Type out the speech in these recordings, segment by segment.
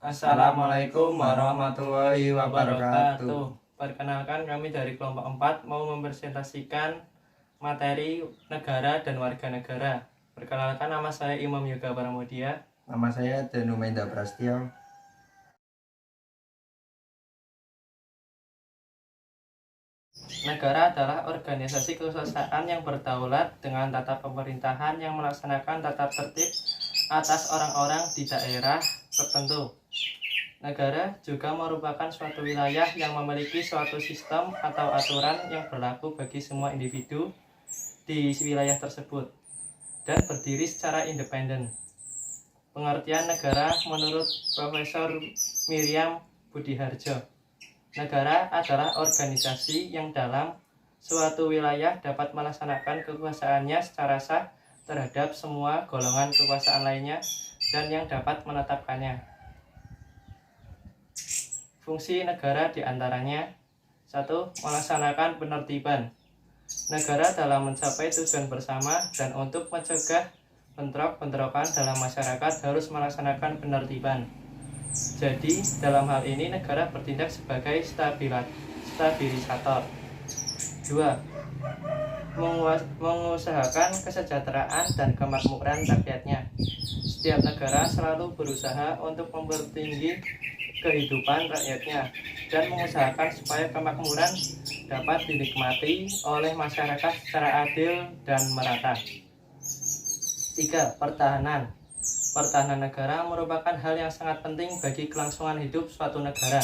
Assalamualaikum warahmatullahi wabarakatuh. Perkenalkan, kami dari kelompok 4 mau mempresentasikan materi negara dan warga negara. Perkenalkan, nama saya Imam Yoga Paramodia. Nama saya Danu Menda Prastio. Negara adalah organisasi kekuasaan yang berdaulat dengan tata pemerintahan yang melaksanakan tata tertib atas orang-orang di daerah tertentu. Negara juga merupakan suatu wilayah yang memiliki suatu sistem atau aturan yang berlaku bagi semua individu di wilayah tersebut dan berdiri secara independen. Pengertian negara menurut Profesor Miriam Budiharjo, negara adalah organisasi yang dalam suatu wilayah dapat melaksanakan kekuasaannya secara sah terhadap semua golongan kekuasaan lainnya dan yang dapat menetapkannya. Fungsi negara diantaranya: 1. Melaksanakan penertiban. Negara dalam mencapai tujuan bersama dan untuk mencegah bentrok-bentrokan dalam masyarakat harus melaksanakan penertiban. Jadi, dalam hal ini negara bertindak sebagai stabilisator. 2. Mengusahakan kesejahteraan dan kemakmuran rakyatnya. Setiap negara selalu berusaha untuk mempertinggi kehidupan rakyatnya dan mengusahakan supaya kemakmuran dapat dinikmati oleh masyarakat secara adil dan merata. 3. Pertahanan. Pertahanan negara merupakan hal yang sangat penting bagi kelangsungan hidup suatu negara.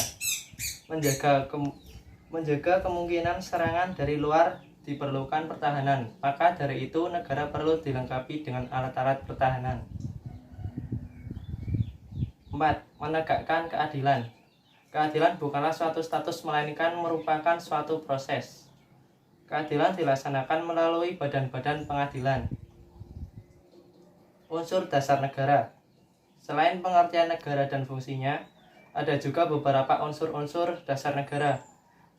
Menjaga kemungkinan serangan dari luar diperlukan pertahanan, maka dari itu negara perlu dilengkapi dengan alat-alat pertahanan. 4. Menegakkan keadilan. Keadilan bukanlah suatu status melainkan merupakan suatu proses. Keadilan dilaksanakan melalui badan-badan pengadilan. Unsur dasar negara. Selain pengertian negara dan fungsinya, ada juga beberapa unsur-unsur dasar negara.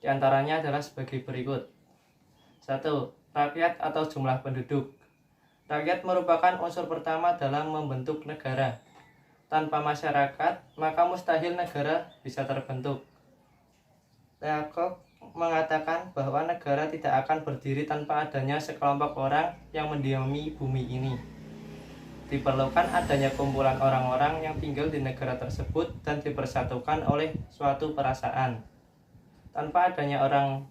Di antaranya adalah sebagai berikut. 1. Rakyat atau jumlah penduduk. Rakyat merupakan unsur pertama dalam membentuk negara. Tanpa masyarakat, maka mustahil negara bisa terbentuk. Leacock mengatakan bahwa negara tidak akan berdiri tanpa adanya sekelompok orang yang mendiami bumi ini. Diperlukan adanya kumpulan orang-orang yang tinggal di negara tersebut dan dipersatukan oleh suatu perasaan. Tanpa adanya orang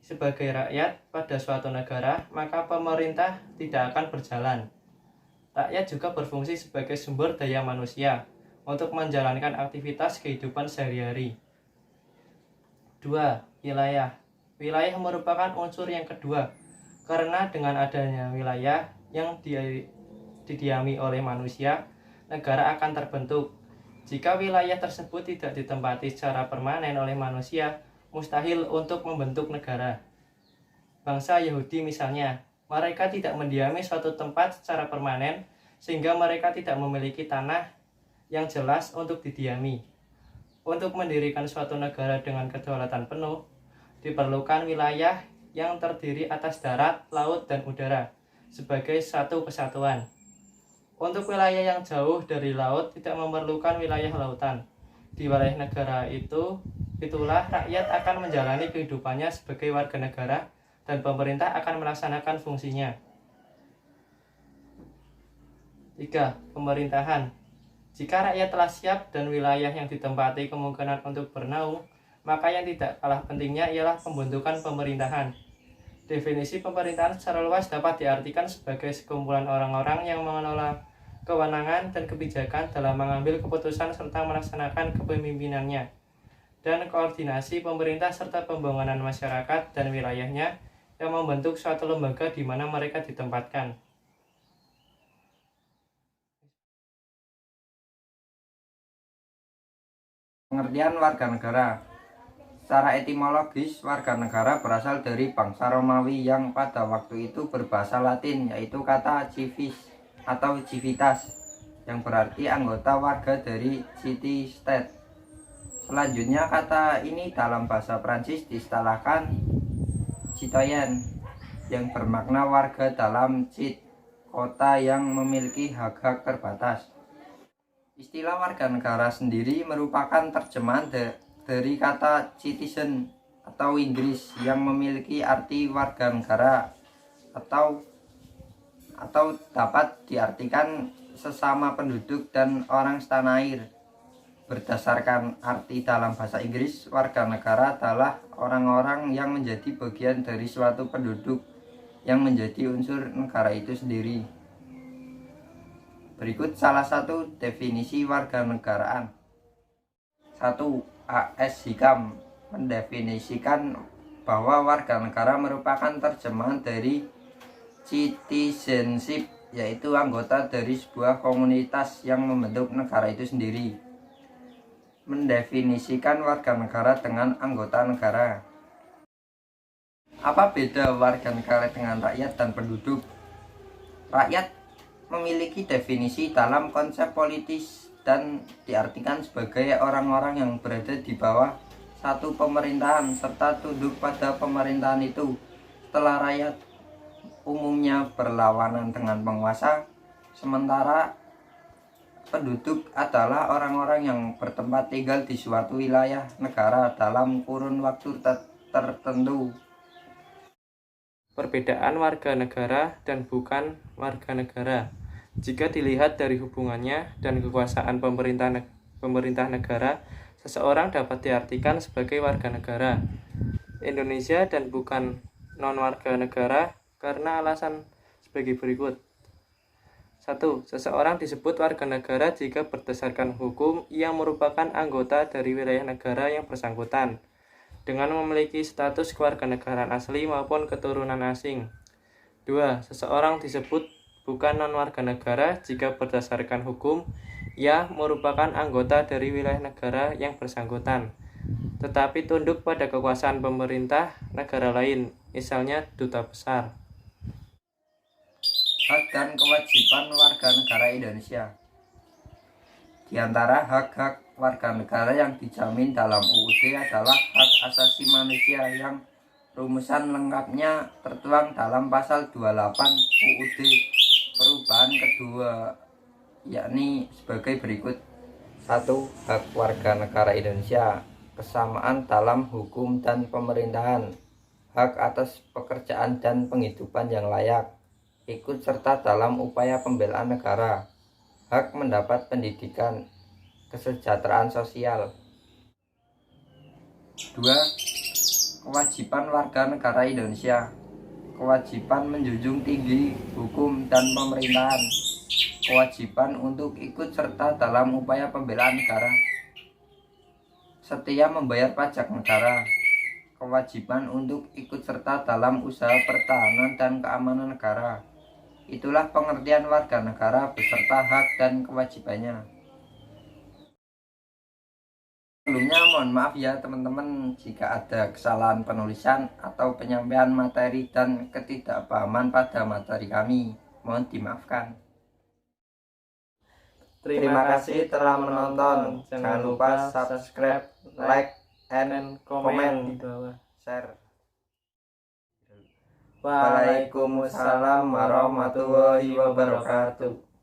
sebagai rakyat pada suatu negara, maka pemerintah tidak akan berjalan. Rakyat juga berfungsi sebagai sumber daya manusia untuk menjalankan aktivitas kehidupan sehari-hari. 2. Wilayah. Wilayah merupakan unsur yang kedua, karena dengan adanya wilayah yang didiami oleh manusia, negara akan terbentuk. Jika wilayah tersebut tidak ditempati secara permanen oleh manusia, mustahil untuk membentuk negara. Bangsa Yahudi misalnya, mereka tidak mendiami suatu tempat secara permanen, sehingga mereka tidak memiliki tanah yang jelas untuk didiami. Untuk mendirikan suatu negara dengan kedaulatan penuh, diperlukan wilayah yang terdiri atas darat, laut, dan udara sebagai satu kesatuan. Untuk wilayah yang jauh dari laut tidak memerlukan wilayah lautan. Di wilayah negara itulah rakyat akan menjalani kehidupannya sebagai warga negara dan pemerintah akan melaksanakan fungsinya. 3. Pemerintahan. Jika rakyat telah siap dan wilayah yang ditempati kemungkinan untuk bernaung, maka yang tidak kalah pentingnya ialah pembentukan pemerintahan. Definisi pemerintahan secara luas dapat diartikan sebagai sekumpulan orang-orang yang mengelola kewenangan dan kebijakan dalam mengambil keputusan serta melaksanakan kepemimpinannya, dan koordinasi pemerintah serta pembangunan masyarakat dan wilayahnya yang membentuk suatu lembaga di mana mereka ditempatkan. Pengertian warga negara. Secara etimologis, warga negara berasal dari bangsa Romawi yang pada waktu itu berbahasa Latin, yaitu kata civis atau civitas, yang berarti anggota warga dari city state. Selanjutnya, kata ini dalam bahasa Prancis diistilahkan citoyen, yang bermakna warga dalam cit, kota yang memiliki hak-hak terbatas. Istilah warga negara sendiri merupakan terjemahan dari kata citizen atau Inggris yang memiliki arti warga negara atau dapat diartikan sesama penduduk dan orang setanah air. Berdasarkan arti dalam bahasa Inggris, warga negara adalah orang-orang yang menjadi bagian dari suatu penduduk yang menjadi unsur negara itu sendiri. Berikut salah satu definisi warganegaraan. 1. A.S. Hikam mendefinisikan bahwa warga negara merupakan terjemahan dari citizenship, yaitu anggota dari sebuah komunitas yang membentuk negara itu sendiri. Mendefinisikan warga negara dengan anggota negara. Apa beda warga negara dengan rakyat dan penduduk? Rakyat memiliki definisi dalam konsep politis dan diartikan sebagai orang-orang yang berada di bawah satu pemerintahan serta tunduk pada pemerintahan itu. Setelah rakyat umumnya berlawanan dengan penguasa, sementara penduduk adalah orang-orang yang bertempat tinggal di suatu wilayah negara dalam kurun waktu tertentu. Perbedaan warga negara dan bukan warga negara. Jika dilihat dari hubungannya dan kekuasaan pemerintah negara, seseorang dapat diartikan sebagai warga negara Indonesia dan bukan non-warga negara karena alasan sebagai berikut. 1. Seseorang disebut warga negara jika berdasarkan hukum ia merupakan anggota dari wilayah negara yang bersangkutan dengan memiliki status kewarganegaraan asli maupun keturunan asing. 2. Seseorang disebut bukan non-warga negara jika berdasarkan hukum ia merupakan anggota dari wilayah negara yang bersangkutan, tetapi tunduk pada kekuasaan pemerintah negara lain, misalnya duta besar. Hak dan kewajiban warga negara Indonesia. Di antara hak-hak warga negara yang dijamin dalam UUD adalah hak asasi manusia yang rumusan lengkapnya tertuang dalam pasal 28 UUD perubahan kedua, yakni sebagai berikut. 1. Hak warga negara Indonesia, kesamaan dalam hukum dan pemerintahan, hak atas pekerjaan dan penghidupan yang layak, ikut serta dalam upaya pembelaan negara, hak mendapat pendidikan, kesejahteraan sosial. 2. Kewajiban warga negara Indonesia, kewajiban menjunjung tinggi hukum dan pemerintahan, kewajiban untuk ikut serta dalam upaya pembelaan negara, setia membayar pajak negara, kewajiban untuk ikut serta dalam usaha pertahanan dan keamanan negara. Itulah pengertian warga negara beserta hak dan kewajibannya. Sebelumnya mohon maaf ya teman-teman jika ada kesalahan penulisan atau penyampaian materi dan ketidakpahaman pada materi kami. Mohon dimaafkan. Terima kasih telah menonton. Jangan lupa subscribe, like, and comment, di bawah. share. Waalaikumsalam warahmatullahi wabarakatuh.